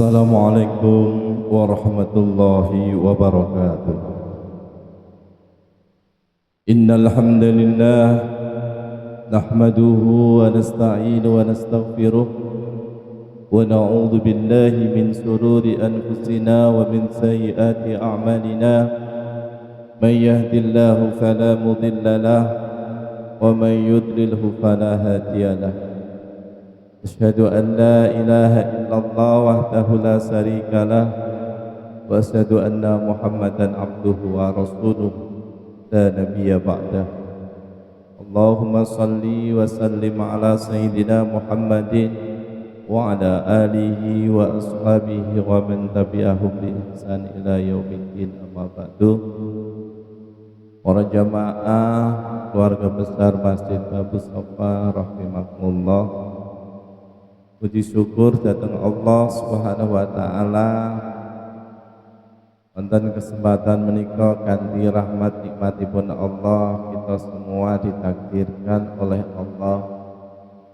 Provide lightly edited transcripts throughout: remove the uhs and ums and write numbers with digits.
Assalamualaikum warahmatullahi wabarakatuh. Innal hamdalillah nahmaduhu wa nasta'inu wa nastaghfiruh wa na'udzu billahi min shururi anfusina wa min sayyiati a'malina. May yahdihillahu fala mudilla lahu wa may yudlilhu fala hadiya lahu. Asyhadu an la ilaha illallah wahdahu la syarika lah wa asyhadu anna Muhammadan abduhu wa rasuluh la nabiyya ba'dah. Allahumma salli wa sallim ala sayyidina Muhammadin wa ala alihi wa ashabihi wa man tabi'ahum bi ihsan ila yaumiddin, amma ba'du. Para jamaah keluarga besar Masjid Babu Safa rahimakumullah, puji syukur datang Allah Subhanahu wa taala wonten kesempatan menika kanthi rahmat nikmatipun Allah, kita semua ditakdirkan oleh Allah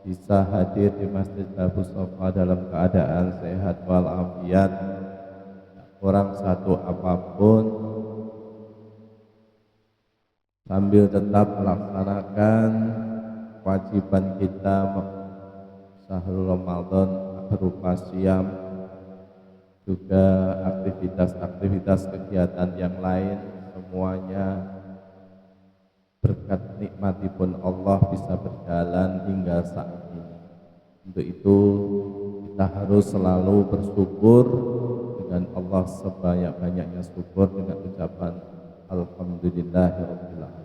bisa hadir di Masjid Babu Safa dalam keadaan sehat walafiat, kurang satu apapun, sambil tetap melaksanakan kewajiban kita Syahrul Ramadan berupa siam, juga aktivitas-aktivitas kegiatan yang lain, semuanya berkat nikmatipun Allah bisa berjalan hingga saat ini. Untuk itu kita harus selalu bersyukur dengan Allah sebanyak-banyaknya syukur dengan ucapan Alhamdulillahirabbil alamin.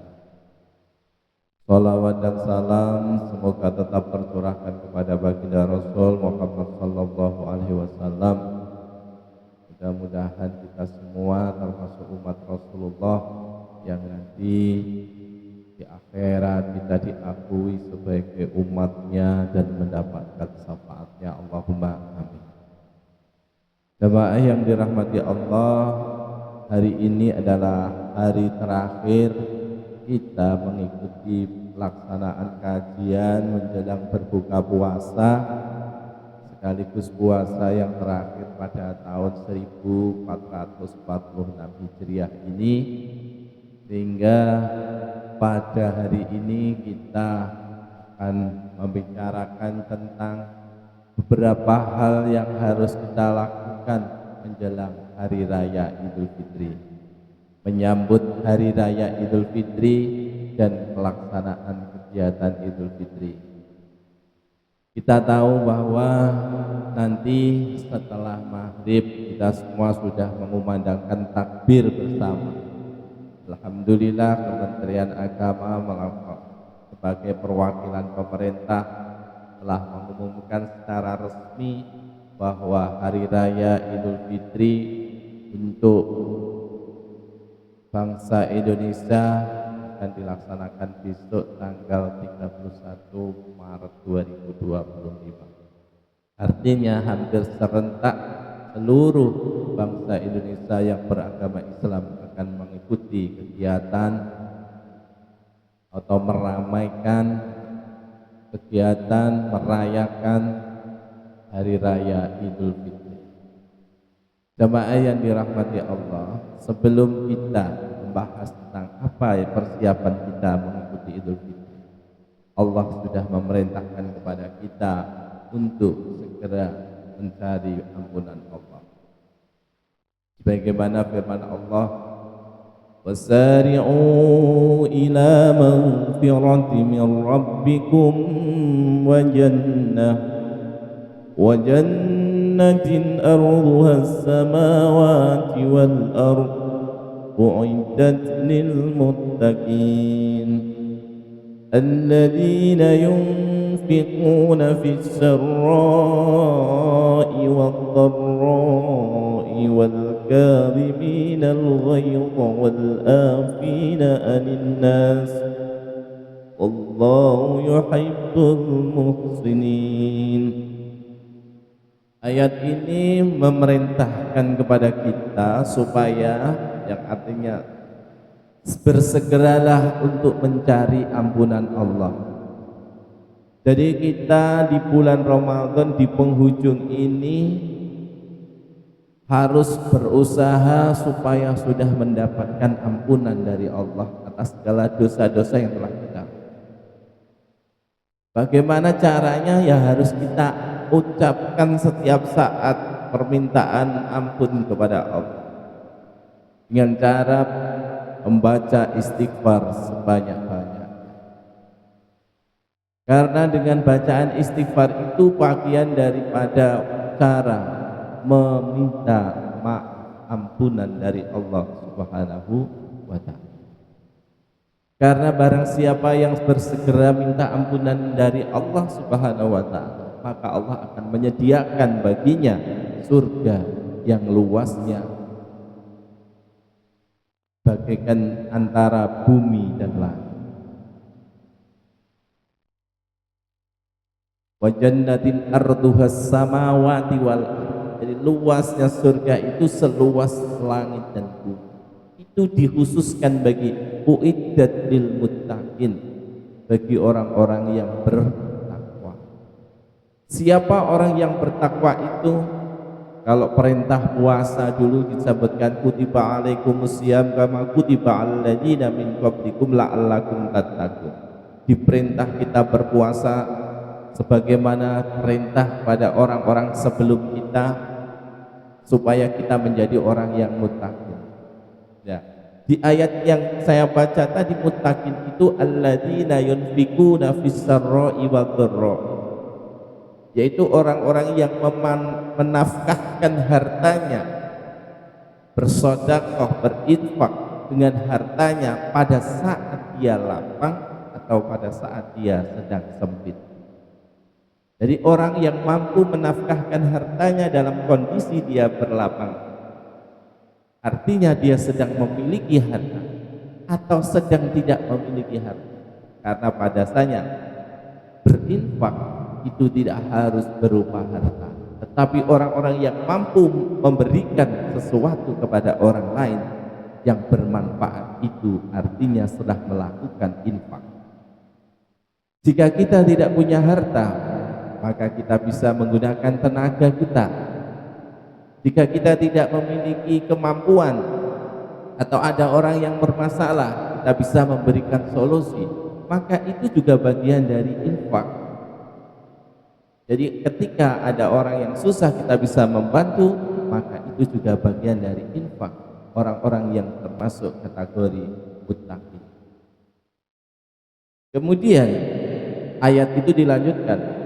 Salawat dan salam semoga tetap tercurahkan kepada baginda Rasul Muhammad sallallahu alaihi wasallam. Mudah-mudahan kita semua termasuk umat Rasulullah yang nanti di akhirat kita diakui sebagai umatnya dan mendapatkan syafaatnya. Allahumma amin. Jemaah yang dirahmati Allah, hari ini adalah hari terakhir kita mengikuti pelaksanaan kajian menjelang berbuka puasa, sekaligus puasa yang terakhir pada tahun 1446 Hijriah ini, sehingga pada hari ini kita akan membicarakan tentang beberapa hal yang harus kita lakukan menjelang Hari Raya Idul Fitri, menyambut Hari Raya Idul Fitri dan pelaksanaan kegiatan Idul Fitri. Kita tahu bahwa nanti setelah maghrib kita semua sudah mengumandangkan takbir bersama. Alhamdulillah, Kementerian Agama sebagai perwakilan pemerintah telah mengumumkan secara resmi bahwa Hari Raya Idul Fitri untuk bangsa Indonesia akan dilaksanakan besok tanggal 31 Maret 2025. Artinya hampir serentak seluruh bangsa Indonesia yang beragama Islam akan mengikuti kegiatan atau meramaikan kegiatan merayakan Hari Raya Idul Fitri. Jemaah yang dirahmati Allah, sebelum kita membahas tentang apa persiapan kita mengikuti Idul Fitri, Allah sudah memerintahkan kepada kita untuk segera mencari ampunan Allah. Sebagaimana firman Allah, wasari'u ila maghfiratin min rabbikum wa jannatin arduha as-samawati wal ardh u'iddat lil muttaqin alladhina yunfiquna fis sarra'i wad dharra'i wal kadhimina al ghayza wal 'afina 'anil nas wallahu yuhibbul muhsinin. Ayat ini memerintahkan kepada kita supaya, yang artinya bersegeralah untuk mencari ampunan Allah. Jadi kita di bulan Ramadan di penghujung ini harus berusaha supaya sudah mendapatkan ampunan dari Allah atas segala dosa-dosa yang telah kita. Bagaimana caranya? Ya harus kita ucapkan setiap saat permintaan ampun kepada Allah dengan cara membaca istighfar sebanyak-banyak. Karena dengan bacaan istighfar itu bagian daripada cara meminta maaf ampunan dari Allah Subhanahu wa ta'ala. Karena barang siapa yang bersegera minta ampunan dari Allah Subhanahu wa ta'ala, maka Allah akan menyediakan baginya surga yang luasnya bagaikan antara bumi dan langit. Wa jannatin arduhas samawati wal ardh. Jadi luasnya surga itu seluas langit dan bumi. Itu dikhususkan bagi uiddat lil muttaqin, bagi orang-orang yang bertakwa. Siapa orang yang bertakwa itu? Kalau perintah puasa dulu disebutkan kutiba alaikumusiyam kama kutiba alal ladzina min qablikum la'allakum tattaqun. Diperintah kita berpuasa sebagaimana perintah pada orang-orang sebelum kita supaya kita menjadi orang yang muttaqin. Ya. Di ayat yang saya baca tadi, muttaqin itu alladzina yunfikuna fis sarra'i wad dharra, yaitu orang-orang yang menafkahkan hartanya, bersedekah, berinfak dengan hartanya pada saat dia lapang atau pada saat dia sedang sempit. Jadi orang yang mampu menafkahkan hartanya dalam kondisi dia berlapang, artinya dia sedang memiliki harta atau sedang tidak memiliki harta. Karena pada dasarnya berinfak itu tidak harus berupa harta, tetapi orang-orang yang mampu memberikan sesuatu kepada orang lain yang bermanfaat, itu artinya sudah melakukan infak. Jika kita tidak punya harta, maka kita bisa menggunakan tenaga kita. Jika kita tidak memiliki kemampuan atau ada orang yang bermasalah, kita bisa memberikan solusi, maka itu juga bagian dari infak. Jadi ketika ada orang yang susah kita bisa membantu, maka itu juga bagian dari infak orang-orang yang termasuk kategori muttaqin. Kemudian ayat itu dilanjutkan,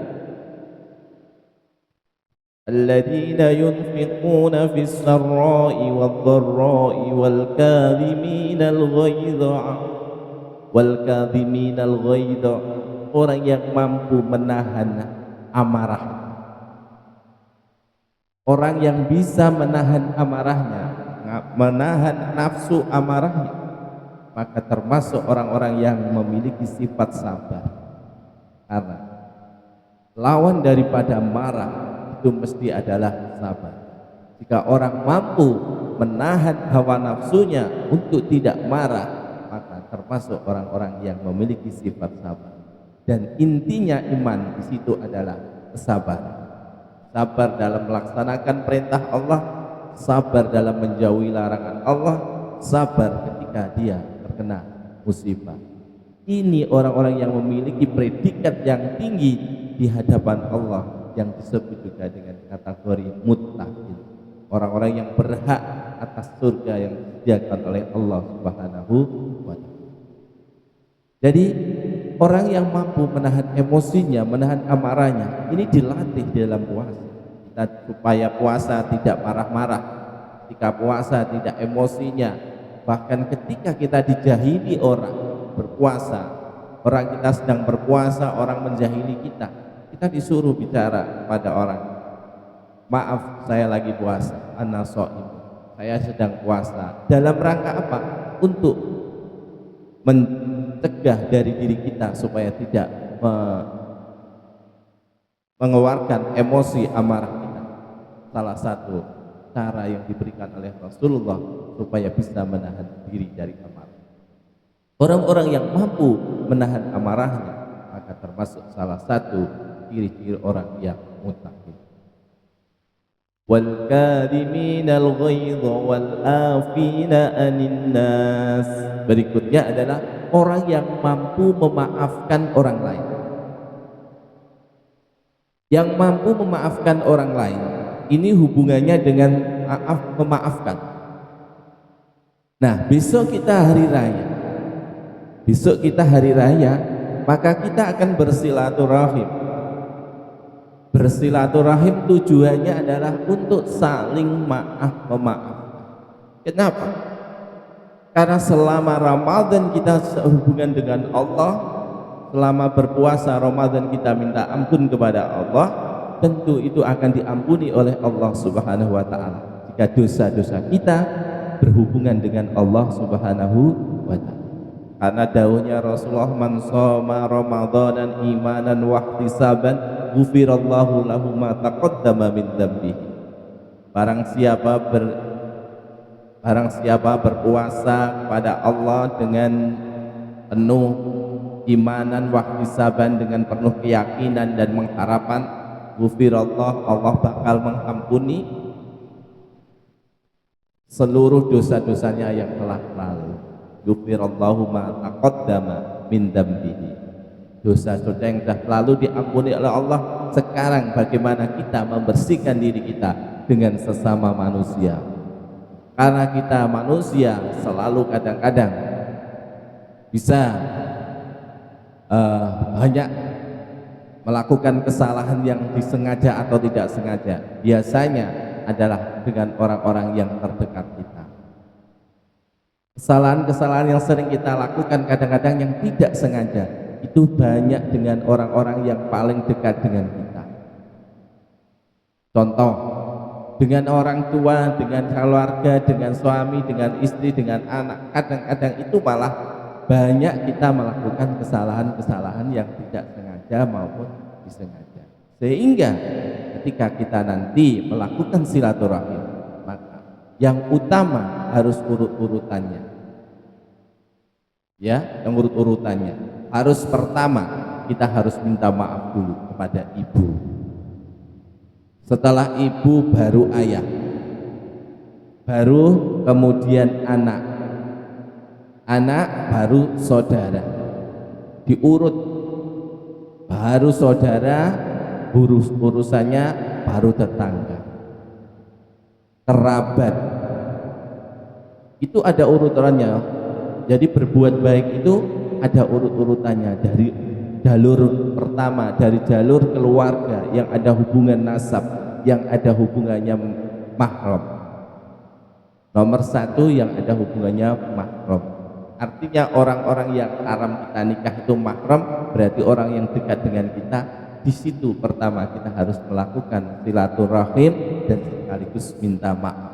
alladzina yunfiquna fis sarra'i wad dharra'i wal kadhiminal ghaidha, orang yang mampu menahan amarah, orang yang bisa menahan amarahnya, menahan nafsu amarahnya, maka termasuk orang-orang yang memiliki sifat sabar. Karena lawan daripada marah itu mesti adalah sabar. Jika orang mampu menahan hawa nafsunya untuk tidak marah, maka termasuk orang-orang yang memiliki sifat sabar. Dan intinya iman di situ adalah kesabaran. Sabar dalam melaksanakan perintah Allah, sabar dalam menjauhi larangan Allah, sabar ketika dia terkena musibah. Ini orang-orang yang memiliki predikat yang tinggi di hadapan Allah, yang disebut juga dengan kategori muttaqin, orang-orang yang berhak atas surga yang disediakan oleh Allah Subhanahu wa ta'ala. Jadi orang yang mampu menahan emosinya, menahan amarahnya, ini dilatih di dalam puasa. Kita supaya puasa tidak marah-marah, ketika puasa tidak emosinya. Bahkan ketika kita dijahili orang berpuasa, orang kita sedang berpuasa, orang menjahili kita, kita disuruh bicara pada orang, maaf saya lagi puasa, ana shaim, saya sedang puasa. Dalam rangka apa? Untuk mencegah dari diri kita supaya tidak mengeluarkan emosi amarah kita. Salah satu cara yang diberikan oleh Rasulullah supaya bisa menahan diri dari amarah. Orang-orang yang mampu menahan amarahnya, maka termasuk salah satu ciri-ciri orang yang muttaqin. wal kadhiminal ghaidha wal afina 'anil nas. Berikutnya adalah orang yang mampu memaafkan orang lain. Yang mampu memaafkan orang lain ini hubungannya dengan memaafkan. Nah, besok kita hari raya. Besok kita hari raya, maka kita akan bersilaturahim. Bersilaturahim tujuannya adalah untuk saling memaafkan. Kenapa? Karena selama Ramadan kita sehubungan dengan Allah, selama berpuasa Ramadan kita minta ampun kepada Allah, tentu itu akan diampuni oleh Allah Subhanahu wa taala. Jika dosa-dosa kita berhubungan dengan Allah Subhanahu wa taala. Karena dawuhnya Rasulullah, man shoma ramadanan imanan wa ihtisaban ghufirallahu lahu ma taqaddama min dzambihi. Barang siapa berpuasa kepada Allah dengan penuh imanan wa ihtisaban, dengan penuh keyakinan dan pengharapan, ghufirallah, Allah bakal mengampuni seluruh dosa-dosanya yang telah lalu. Ghufirallahu ma taqaddama min dzambihi. Dosa-dosa yang telah lalu diampuni oleh Allah. Sekarang bagaimana kita membersihkan diri kita dengan sesama manusia? Karena kita manusia selalu kadang-kadang bisa banyak melakukan kesalahan yang disengaja atau tidak sengaja. Biasanya adalah dengan orang-orang yang terdekat kita. Kesalahan-kesalahan yang sering kita lakukan kadang-kadang yang tidak sengaja itu banyak dengan orang-orang yang paling dekat dengan kita. Contoh, dengan orang tua, dengan keluarga, dengan suami, dengan istri, dengan anak, kadang-kadang itu malah banyak kita melakukan kesalahan-kesalahan yang tidak sengaja maupun disengaja. Sehingga ketika kita nanti melakukan silaturahim, maka yang utama harus urut-urutannya. Ya, yang urut-urutannya harus pertama kita harus minta maaf dulu kepada ibu. Setelah ibu baru ayah, baru kemudian anak, anak baru saudara, diurut, baru saudara, urusannya baru tetangga, kerabat. Itu ada urutannya. Jadi berbuat baik itu ada urut-urutannya, dari jalur pertama, dari jalur keluarga yang ada hubungan nasab, yang ada hubungannya mahram. Nomor satu yang ada hubungannya mahram. Artinya orang-orang yang haram kita nikah itu mahram, berarti orang yang dekat dengan kita. Di situ pertama kita harus melakukan silaturahim dan sekaligus minta maaf,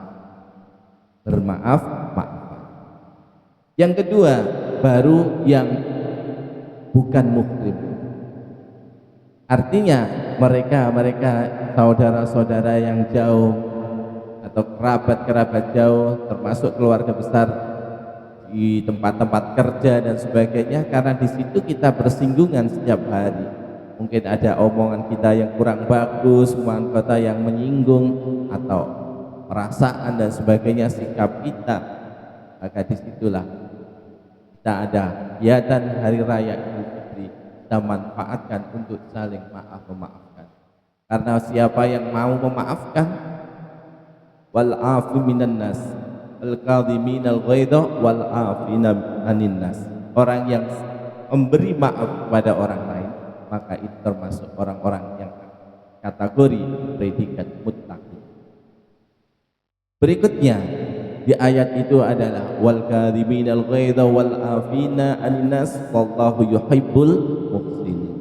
bermaaf, maaf. Yang kedua, baru yang bukan muhrim. Artinya mereka saudara-saudara yang jauh atau kerabat-kerabat jauh, termasuk keluarga besar di tempat-tempat kerja dan sebagainya, karena di situ kita bersinggungan setiap hari. Mungkin ada omongan kita yang kurang bagus, omongan kata yang menyinggung atau perasaan dan sebagainya, sikap kita, maka disitulah kita ada kegiatan hari raya Idul Fitri, kita manfaatkan untuk saling memaafkan. Karena siapa yang mau memaafkan, wal afu minan nas, al kadhiminal ghaidha wal afina 'anin nas. Orang yang memberi maaf kepada orang lain, maka itu termasuk orang-orang yang kategori predikat muttaqin. Berikutnya di ayat itu adalah wal kadhiminal ghaidha wal afina 'anin nas wallahu yuhibbul muhsinin.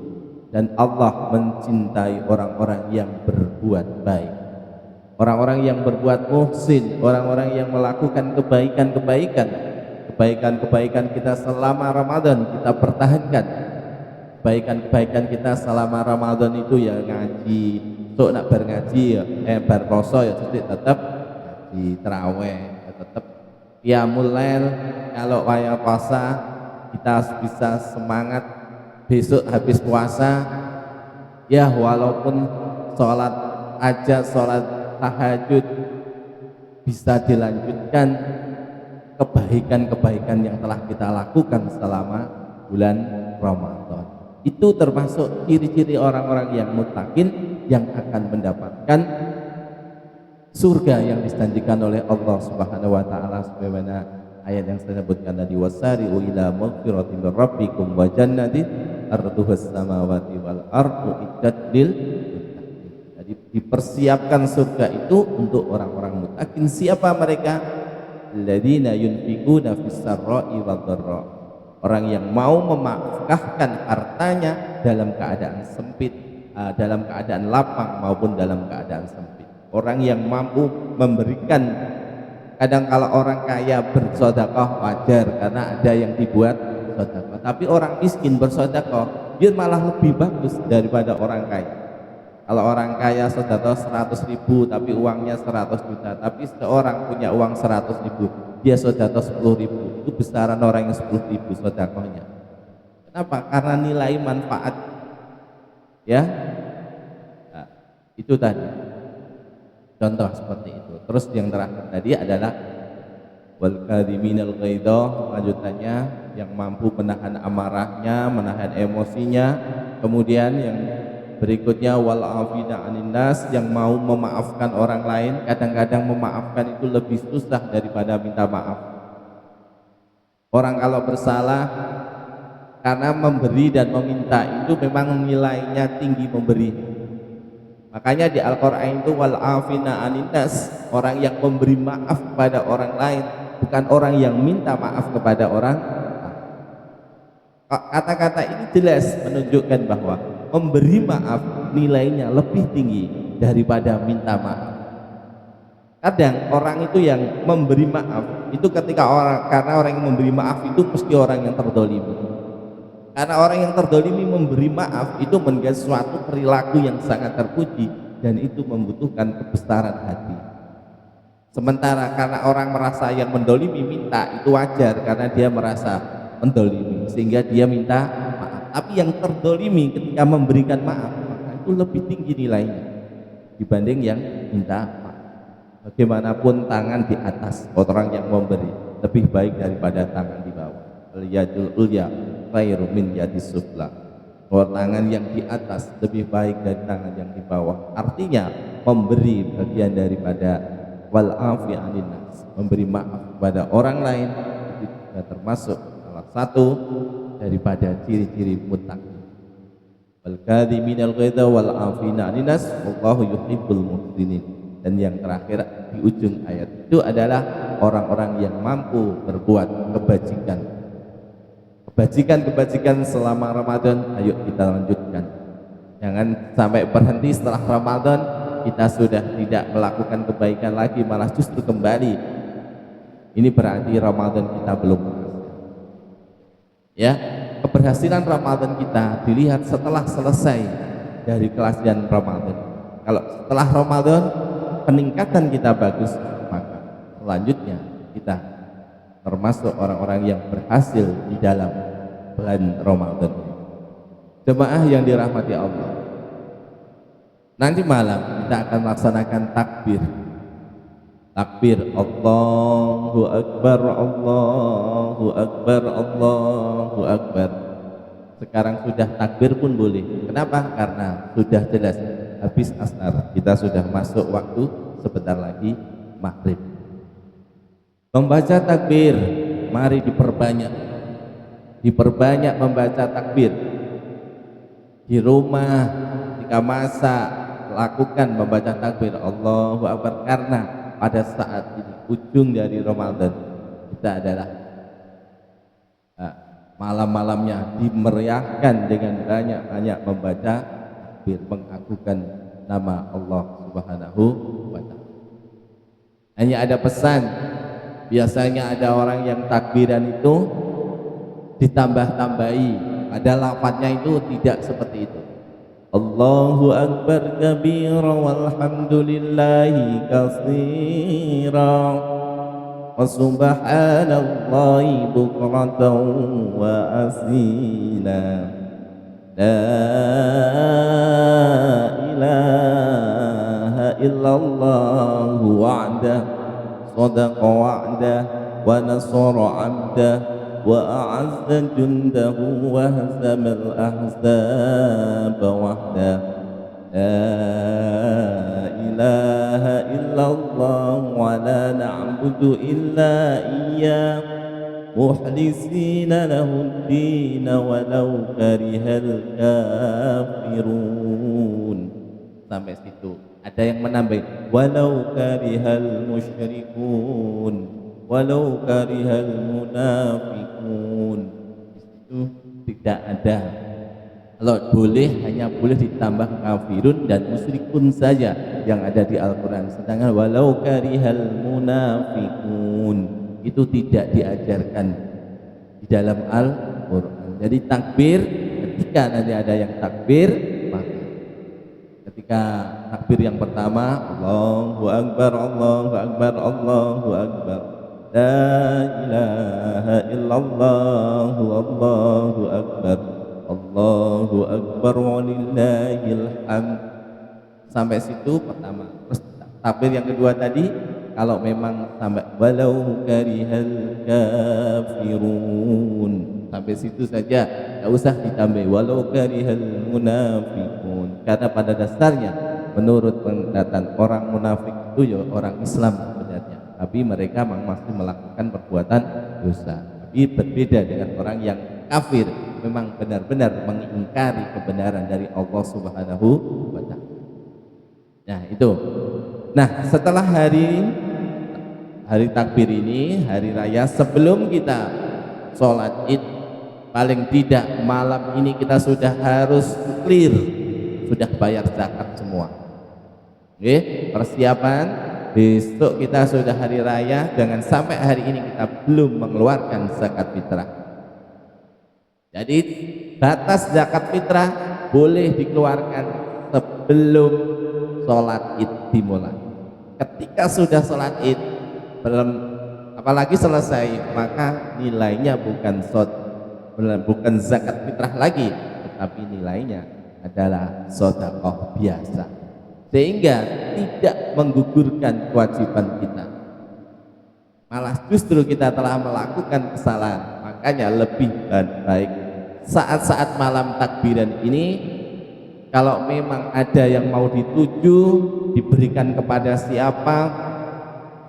Dan Allah mencintai orang-orang yang berbuat baik, orang-orang yang berbuat muhsin, orang-orang yang melakukan kebaikan kita selama Ramadan kita pertahankan. Kebaikan kita selama Ramadan itu ya ngaji, sok nak berngaji ya bar poso ya tetap ngaji, tarawih tetap qiyamul lail. Kalau waya puasa kita bisa semangat besok habis puasa ya, walaupun sholat tahajud, bisa dilanjutkan kebaikan-kebaikan yang telah kita lakukan selama bulan Ramadan. Itu termasuk ciri-ciri orang-orang yang muttaqin yang akan mendapatkan surga yang dijanjikan oleh Allah Subhanahu wa taala, sebagaimana ayat yang saya sebutkan tadi, wasari'u ila maghfiratin min rabbikum wa jannatin arduhas samawati wal ardu iddat lil muttaqin. Jadi dipersiapkan surga itu untuk orang-orang muttaqin. Siapa mereka? Alladzina yunfiquna fis sarra'i wad dharra. Orang yang mau memafkahkan hartanya dalam keadaan sempit, dalam keadaan lapang maupun dalam keadaan sempit. Orang yang mampu memberikan, kadang kalau orang kaya bersedekah wajar karena ada yang dibuat sedekah, tapi orang miskin bersedekah dia malah lebih bagus daripada orang kaya. Kalau orang kaya sedekah 100.000 tapi uangnya 100 juta, tapi seorang punya uang 100.000 dia sedekah 10.000, itu besaran orang yang 10.000 sedekahnya. Kenapa? Karena nilai manfaat, ya. Nah, itu tadi contoh seperti itu. Terus yang terakhir tadi adalah wal kadhiminal ghaidha, lanjutannya yang mampu menahan amarahnya, menahan emosinya. Kemudian yang berikutnya wal afina 'anin nas, yang mau memaafkan orang lain. Kadang-kadang memaafkan itu lebih susah daripada minta maaf. Orang kalau bersalah, karena memberi dan meminta itu memang nilainya tinggi memberi. Makanya di Al-Quran itu wal afina 'anin nas, orang yang memberi maaf kepada orang lain, bukan orang yang minta maaf kepada orang. Kata-kata ini jelas menunjukkan bahwa memberi maaf nilainya lebih tinggi daripada minta maaf. Kadang orang itu yang memberi maaf itu karena orang yang memberi maaf itu mesti orang yang terdolimi. Karena orang yang terdolimi memberi maaf itu menjadi suatu perilaku yang sangat terpuji dan itu membutuhkan kebesaran hati. Sementara karena orang merasa yang mendolimi minta itu wajar karena dia merasa mendolimi sehingga dia minta maaf. Tapi yang terdolimi ketika memberikan maaf maka itu lebih tinggi nilainya dibanding yang minta maaf. Bagaimanapun tangan di atas orang yang memberi lebih baik daripada tangan di bawah. Al-yadul ulya khairu min yadis sufla. Tangan yang di atas lebih baik dari tangan yang di bawah. Artinya memberi bagian daripada wal afi 'anin nas, memberi maaf kepada orang lain itu juga termasuk salah satu daripada ciri-ciri muttaqin. Wal kadhiminal ghaidha wal afina 'anin nas wallahu yuhibbul muhsinin. Dan yang terakhir di ujung ayat itu adalah orang-orang yang mampu berbuat kebajikan. Kebajikan selama Ramadan, ayo kita lanjutkan. Jangan sampai berhenti setelah Ramadan kita sudah tidak melakukan kebaikan lagi, malah justru kembali. Ini berarti Ramadan kita belum berhasil. Ya, keberhasilan Ramadan kita dilihat setelah selesai dari kelajian Ramadan. Kalau setelah Ramadan peningkatan kita bagus, maka selanjutnya kita termasuk orang-orang yang berhasil di dalam bulan Ramadan. Jemaah yang dirahmati Allah, nanti malam kita akan melaksanakan takbir. Takbir Allahu Akbar, Allahu Akbar, Allahu Akbar. Sekarang sudah takbir pun boleh. Kenapa? Karena sudah jelas habis asar, kita sudah masuk waktu sebentar lagi maghrib. Membaca takbir, mari diperbanyak membaca takbir. Di rumah, ketika masak, lakukan membaca takbir Allahu Akbar, karena pada saat ini ujung dari Ramadan kita adalah malam-malamnya dimeriahkan dengan banyak-banyak membaca takbir, mengagungkan nama Allah Subhanahu wa ta'ala. Hanya ada pesan, biasanya ada orang yang takbiran itu ditambah-tambahi, ada lafadznya itu tidak seperti itu. Allahu Akbar kabira walhamdulillahi katsira wa subhanallahi bukratan wa asila. La ilaha illallah wa'dah sadaqa wa'dah wa nasara 'abdah wa a'azza jundahu wa hazamal ahzaba wahdah la ilaha illallah wa la na'budu illa iyyah mukhlisina lahud-din walau karihal kafirun. Sampai situ. Ada yang menambah walau karihal musyrikun walau karihal munafiqun. Itu tidak ada. Kalau boleh hanya boleh ditambah kafirun dan musyrikun saja yang ada di Al-Qur'an. Sedangkan walau karihal munafiqun itu tidak diajarkan di dalam Al-Qur'an. Jadi takbir ketika nanti ada yang takbir, maka ketika takbir yang pertama Allahu Akbar Allahu Akbar Allahu Akbar la ilaha illallah Allahu Akbar Allahu Akbar walillahil hamd. Sampai situ pertama. Terus takbir yang kedua tadi kalau memang sampai walau karihal kafirun, sampai situ saja, tidak usah ditambah walau karihal munafiqun, karena pada dasarnya menurut pendataan orang munafik itu ya orang Islam sebenarnya, tapi mereka masih melakukan perbuatan dosa. Tapi berbeda dengan orang yang kafir, memang benar-benar mengingkari kebenaran dari Allah Subhanahu wa Ta'ala. Nah itu. Nah setelah hari takbir ini, hari raya, sebelum kita sholat id, paling tidak malam ini kita sudah harus clear, sudah bayar zakat semua. Oke, persiapan besok kita sudah hari raya, jangan sampai hari ini kita belum mengeluarkan zakat fitrah. Jadi batas zakat fitrah boleh dikeluarkan sebelum sholat id dimulai. Ketika sudah sholat id, belum apalagi selesai, maka nilainya bukan zakat fitrah lagi, tetapi nilainya adalah sedekah biasa, sehingga tidak menggugurkan kewajiban kita, malah justru kita telah melakukan kesalahan. Makanya lebih baik saat-saat malam takbiran ini, kalau memang ada yang mau dituju, diberikan kepada siapa,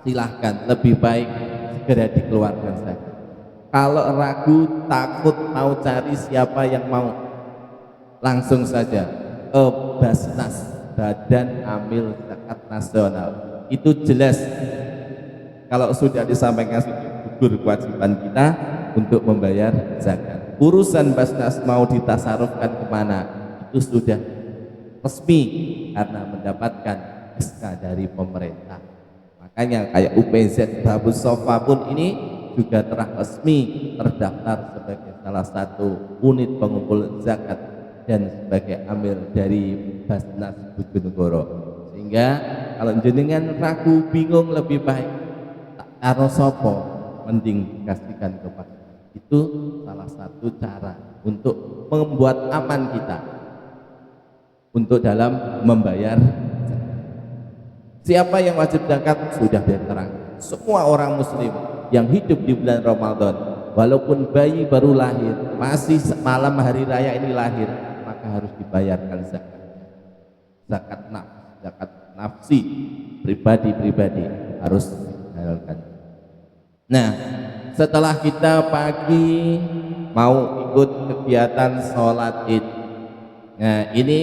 silahkan, lebih baik segera dikeluarkan saja. Kalau ragu, takut, mau cari siapa yang mau, langsung saja ke Basnas, Badan Amil Zakat Nasional. Itu jelas kalau sudah disampaikan gugur kewajiban kita untuk membayar zakat. Urusan Basnas mau ditasarufkan kemana, itu sudah resmi karena mendapatkan SK dari pemerintah. Makanya kayak UPZ Babus Sofa pun ini juga telah resmi terdaftar sebagai salah satu unit pengumpul zakat dan sebagai amil dari Basnas Bojonegoro. Sehingga kalau jenengan ragu, bingung, lebih baik tak karo sopo, mending dikasihkan kepada. Itu salah satu cara untuk membuat aman kita untuk dalam membayar zakat. Siapa yang wajib zakat sudah terang. Semua orang muslim yang hidup di bulan Ramadan, walaupun bayi baru lahir, masih malam hari raya ini lahir, maka harus dibayarkan zakat. Zakat nafsi, pribadi harus dihalalkan. Nah, setelah kita pagi mau ikut kegiatan sholat id, nah ini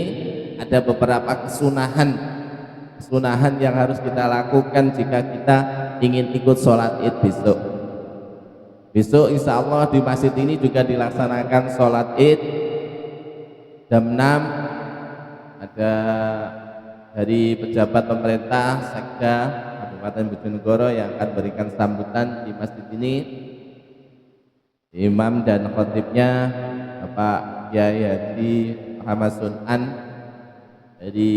ada beberapa kesunahan yang harus kita lakukan jika kita ingin ikut sholat id besok. Besok insya Allah di masjid ini juga dilaksanakan sholat id jam 6. Ada dari pejabat pemerintah Sekda Kabupaten Bojonegoro yang akan berikan sambutan di masjid ini. Imam dan khotibnya Bapak Kiai Haji Muhammad Sunan dari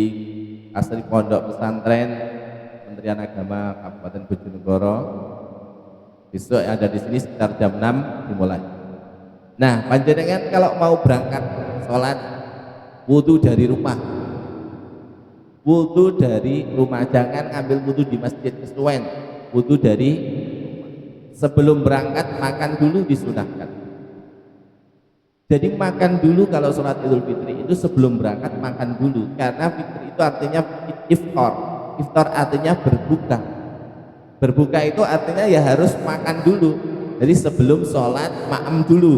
Asri Pondok Pesantren Kementerian Agama Kabupaten Bojonegoro. Besok yang ada di sini sekitar jam 6 dimulai. Nah, panjenengan kalau mau berangkat sholat wudu dari rumah, Wudu dari rumah, jangan ngambil wudu di masjid kesuwen. Wudu dari sebelum berangkat makan dulu disunahkan. Jadi makan dulu kalau sholat Idul Fitri itu sebelum berangkat makan dulu, karena fitri itu artinya iftar. Iftar artinya berbuka. Berbuka itu artinya ya harus makan dulu. Jadi sebelum sholat maem dulu.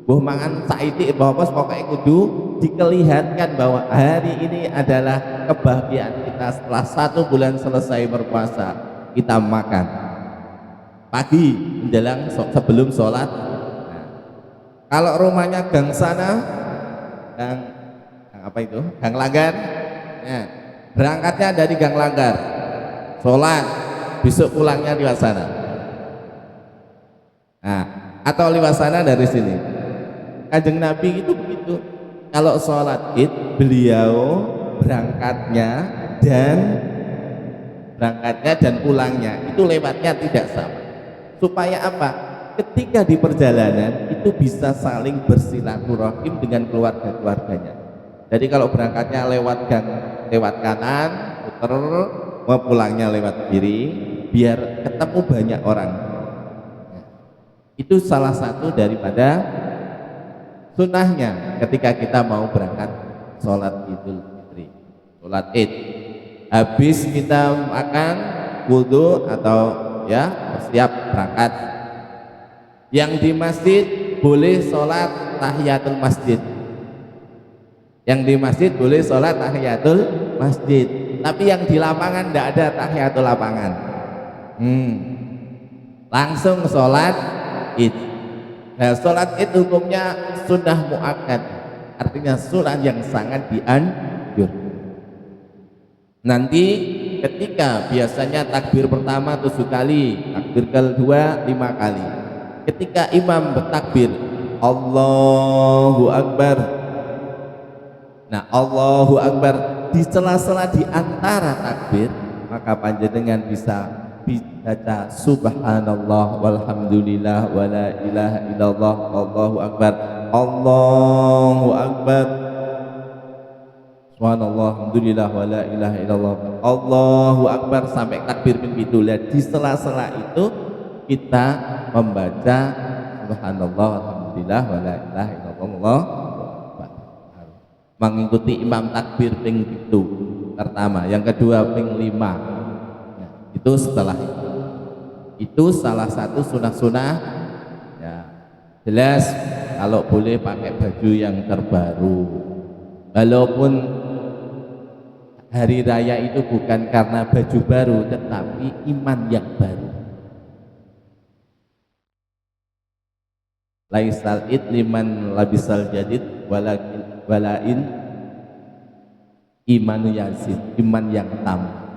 Buh mangan saiki bapak pokoknya kudu dikelihatan bahwa hari ini adalah kebahagiaan kita setelah 1 bulan selesai berpuasa. Kita makan pagi menjelang sebelum sholat. Nah, kalau rumahnya gang sana, gang apa itu? Gang Langgar. Nah, berangkatnya dari Gang Langgar, sholat, besok pulangnya lewat sana. Nah, atau lewat sana dari sini. Kanjeng Nabi itu begitu. Kalau sholat id, beliau berangkatnya dan pulangnya itu lewatnya tidak sama. Supaya apa? Ketika di perjalanan itu bisa saling bersilaturahim dengan keluarga-keluarganya. Jadi kalau berangkatnya lewat kanan, puter, mau pulangnya lewat kiri, biar ketemu banyak orang. Itu salah satu daripada sunnahnya ketika kita mau berangkat sholat Idul Fitri, sholat Id. Habis kita makan, wudhu atau ya bersiap berangkat. Yang di masjid boleh sholat tahiyatul masjid. Yang di masjid boleh sholat tahiyatul masjid. Tapi yang di lapangan tidak ada tahiyatul lapangan. Langsung sholat Id. Nah, sholat Id hukumnya sunnah muakkad, artinya sunnah yang sangat dianjur. Nanti ketika biasanya takbir pertama 7 kali, takbir kedua 5 kali. Ketika imam bertakbir Allahu Akbar, nah Allahu Akbar di sela-sela di antara takbir, maka panjenengan bisa baca subhanallah walhamdulillah wala ilaha illallah wallahu akbar, Allahu akbar, subhanallah alhamdulillah wala ilaha illallah Allahu akbar sampai takbir pintu. Di sela-sela itu kita membaca subhanallah alhamdulillah wala ilaha illallah, mengikuti imam takbir ping itu pertama, yang kedua ping 5. Itu setelah itu salah satu sunah-sunah ya. Jelas kalau boleh pakai baju yang terbaru, walaupun hari raya itu bukan karena baju baru tetapi iman yang baru. Laisal id liman labisal jadid walain imanu yazid, iman yang tambah.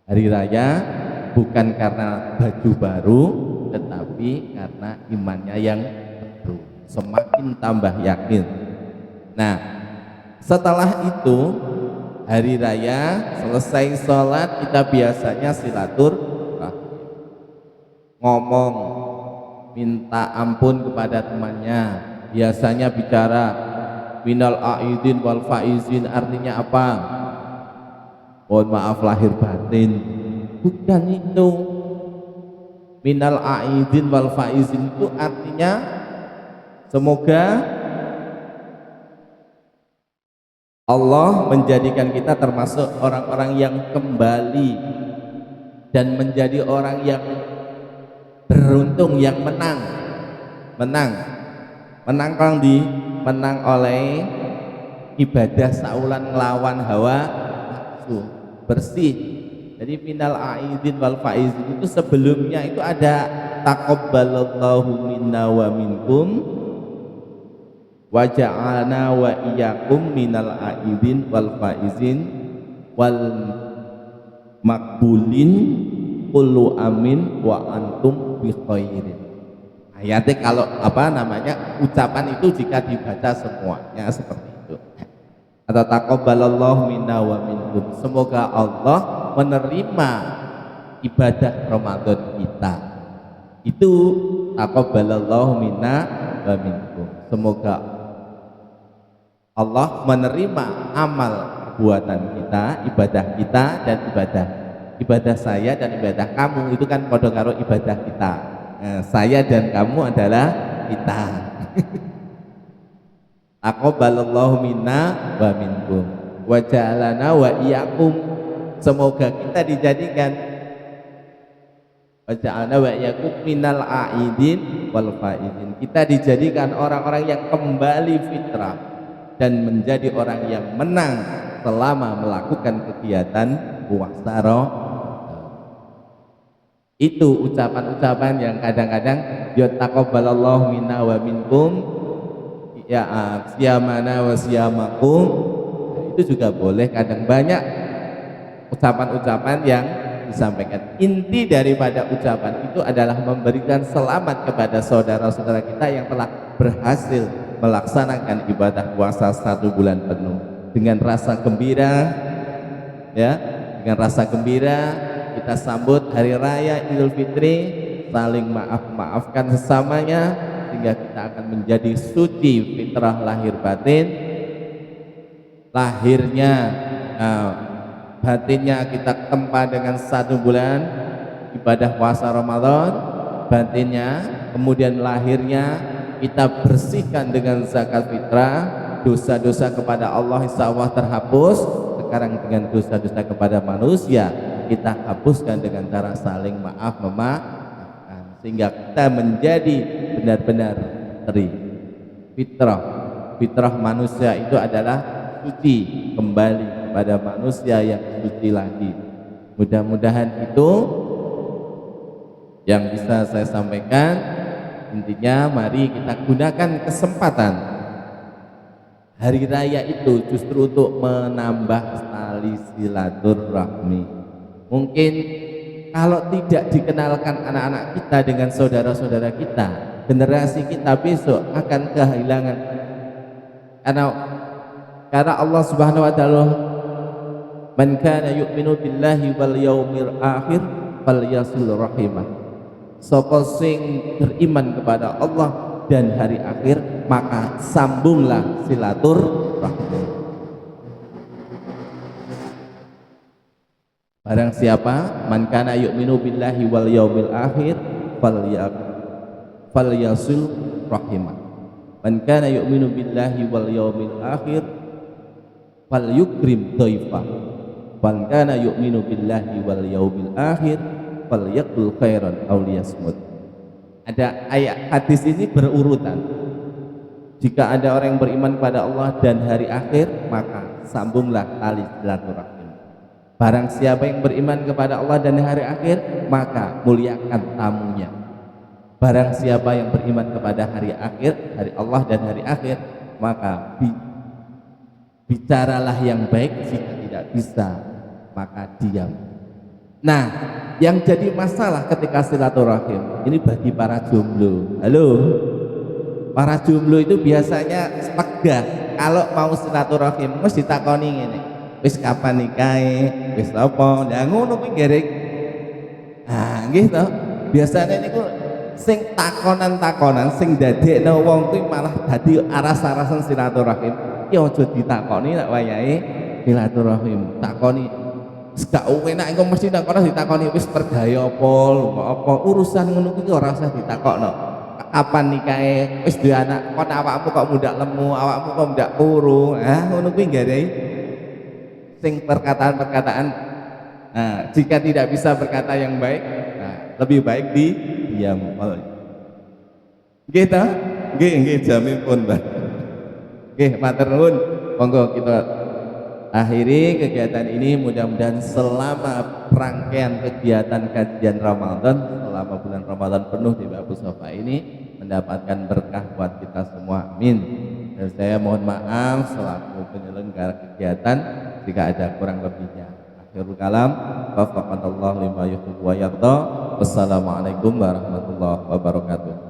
Hari raya bukan karena baju baru tetapi karena imannya yang baru, semakin tambah yakin. Nah, setelah itu hari raya selesai sholat, kita biasanya silaturahmi, ngomong, minta ampun kepada temannya. Biasanya bicara minal aidin wal faizin, artinya apa? Mohon maaf lahir batin. Bukan itu. Minal aidin wal faizin itu artinya semoga Allah menjadikan kita termasuk orang-orang yang kembali dan menjadi orang yang beruntung, yang menang kang di menang oleh ibadah saulan ngelawan hawa nafsu, bersih. Jadi minal aidin wal faizin itu sebelumnya itu ada taqabbalallahu minna wa minkum wa ja'alna wa iyyakum minal aidin wal faizin wal makbulin kullu amin wa antum bi khairin. Ayatnya kalau ucapan itu jika dibaca semuanya seperti itu. Atau taqabbalallahu minna wa minkum, semoga Allah menerima ibadah Ramadan kita. Itu taqabbalallahu minna wa minkum, semoga Allah menerima amal perbuatan kita, dan ibadah saya dan ibadah kamu itu kan padha karo ibadah kita. Saya dan kamu adalah kita. Taqabbalallahu minna wa minkum wa ja'alana wa iyyakum. Semoga kita dijadikan wa ja'alna wa iyyakum minal a'idin wal faizin. Kita dijadikan orang-orang yang kembali fitrah dan menjadi orang yang menang selama melakukan kegiatan puasa Ramadan. Itu ucapan-ucapan yang kadang-kadang ya taqabbalallahu minna wa minkum, ya siyamana wa siyamakum, itu juga boleh. Kadang banyak ucapan-ucapan yang disampaikan. Inti daripada ucapan itu adalah memberikan selamat kepada saudara-saudara kita yang telah berhasil melaksanakan ibadah puasa 1 bulan penuh dengan rasa gembira, ya, dengan rasa gembira kita sambut hari raya Idul Fitri, saling maafkan sesamanya sehingga kita akan menjadi suci fitrah lahir batin. Lahirnya batinnya kita tempa dengan 1 bulan ibadah puasa Ramadan, batinnya, kemudian lahirnya kita bersihkan dengan zakat fitrah, dosa-dosa kepada Allah insya Allah terhapus. Sekarang dengan dosa-dosa kepada manusia kita hapuskan dengan cara saling memaafkan, sehingga kita menjadi benar-benar fitrah manusia itu adalah suci, kembali kepada manusia yang suci lagi. Mudah-mudahan itu yang bisa saya sampaikan. Intinya mari kita gunakan kesempatan hari raya itu justru untuk menambah tali silaturahmi. Mungkin kalau tidak dikenalkan anak-anak kita dengan saudara-saudara kita, generasi kita besok akan kehilangan. Karena Allah Subhanahu wa taala, man kana yu'minu billahi wal yaumil akhir falyasil rahimah. Sapa sing beriman kepada Allah dan hari akhir, maka sambunglah silaturahmi. Barang siapa man kana yu'minu billahi wal yaumil akhir falyasil rahimah. Man kana yu'minu billahi wal yaumil akhir falyukrim dhaifah. Man kana yu'minu billahi wal yaumil akhir falyaqul khairan aw liyasmut. Ada ayat hadis ini berurutan. Jika ada orang yang beriman pada Allah dan hari akhir, maka sambunglah tali silaturahim. Barang siapa yang beriman kepada Allah dan hari akhir, maka muliakan tamunya. Barang siapa yang beriman kepada hari akhir, hari Allah dan hari akhir, maka bicaralah yang baik. Jika tidak bisa, maka diam. Nah, yang jadi masalah ketika silaturahim ini bagi para jomblo. Halo, para jomblo itu biasanya megah kalau mau silaturahim mesti ditakoni ngene, wis kapan nikahe, wis apa, lah ngono kuwi ngerek. Nah, nggih to. Biasanya niku sing takonan sing dadekno wong kuwi malah dadi aras-arasan silaturahim. Ya aja ditakoni nek wayahe silaturahim. Takoni gak enak engko mesti nek ora ditakoni wis perdaya apa urusan ngono kuwi ora usah ditakokno. Kapan nikahe, wis duwe anak, kon awakmu kok mundak lemu, awakmu kok mundak kuru. Ngono kuwi nggih. Sing perkataan-perkataan, jika tidak bisa berkata yang baik, lebih baik diam. Nggih ta? Nggih jaminipun, Mbah. Nggih, matur nuwun. Monggo kita akhiri kegiatan ini. Mudah-mudahan selama rangkaian kegiatan kajian Ramadan selama bulan Ramadan penuh di Babu Sofa ini mendapatkan berkah buat kita semua. Amin. Dan saya mohon maaf selaku penyelenggara kegiatan jika ada kurang lebihnya. Akhirul kalam, wafaqanallahu lima yuhibbu wa yarda. Wassalamualaikum warahmatullahi wabarakatuh.